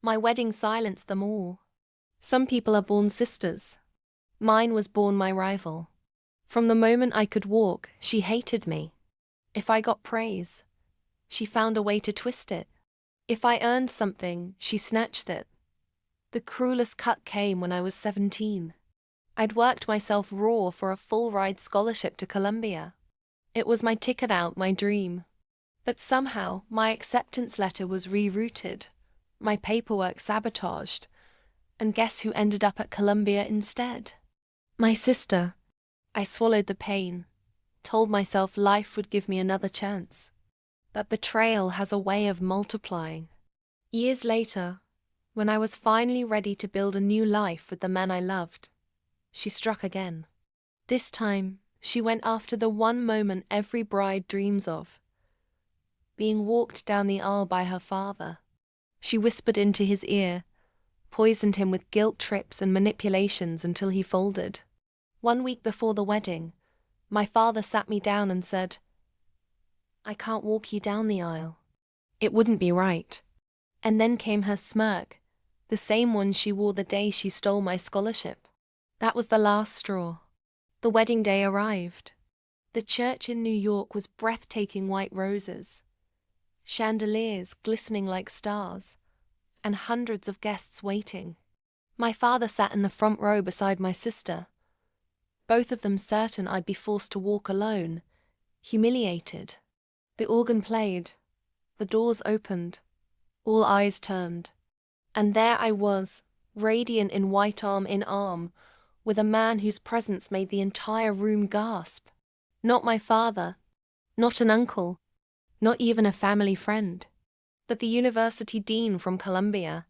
My wedding silenced them all. Some people are born sisters. Mine was born my rival. From the moment I could walk, she hated me. If I got praise, she found a way to twist it. If I earned something, she snatched it. The cruelest cut came when I was 17. I'd worked myself raw for a full-ride scholarship to Columbia. It was my ticket out, my dream. But somehow, my acceptance letter was rerouted, my paperwork sabotaged, and guess who ended up at Columbia instead? My sister. I swallowed the pain, told myself life would give me another chance. But betrayal has a way of multiplying. Years later, when I was finally ready to build a new life with the man I loved, she struck again. This time, she went after the one moment every bride dreams of: being walked down the aisle by her father. She whispered into his ear, poisoned him with guilt trips and manipulations until he folded. 1 week before the wedding, my father sat me down and said, "I can't walk you down the aisle. It wouldn't be right." And then came her smirk, the same one she wore the day she stole my scholarship. That was the last straw. The wedding day arrived. The church in New York was breathtaking white roses, chandeliers glistening like stars, and hundreds of guests waiting. My father sat in the front row beside my sister, both of them certain I'd be forced to walk alone, humiliated. The organ played, the doors opened, all eyes turned. And there I was, radiant in white arm in arm, with a man whose presence made the entire room gasp. Not my father, not an uncle, not even a family friend, but the university dean from Columbia,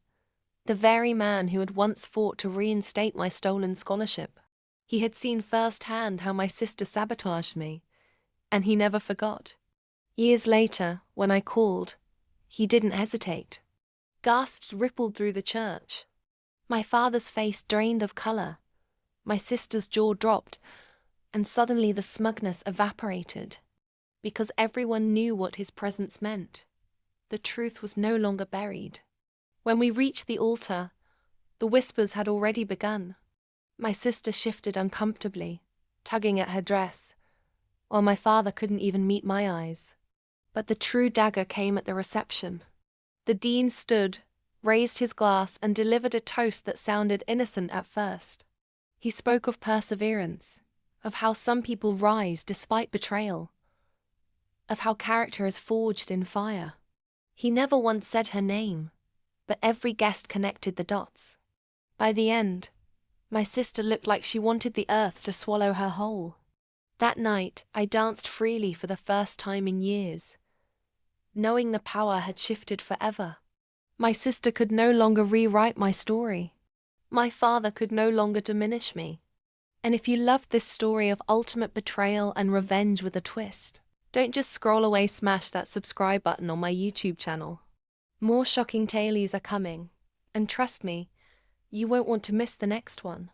the very man who had once fought to reinstate my stolen scholarship. He had seen firsthand how my sister sabotaged me, and he never forgot. Years later, when I called, he didn't hesitate. Gasps rippled through the church. My father's face drained of color. My sister's jaw dropped, and suddenly the smugness evaporated, because everyone knew what his presence meant. The truth was no longer buried. When we reached the altar, the whispers had already begun. My sister shifted uncomfortably, tugging at her dress, while my father couldn't even meet my eyes. But the true dagger came at the reception. The dean stood, raised his glass, and delivered a toast that sounded innocent at first. He spoke of perseverance, of how some people rise despite betrayal, of how character is forged in fire. He never once said her name, but every guest connected the dots. By the end, my sister looked like she wanted the earth to swallow her whole. That night, I danced freely for the first time in years, knowing the power had shifted forever. My sister could no longer rewrite my story. My father could no longer diminish me. And if you love this story of ultimate betrayal and revenge with a twist, don't just scroll away, smash that subscribe button on my YouTube channel. More shocking tales are coming, and trust me, you won't want to miss the next one.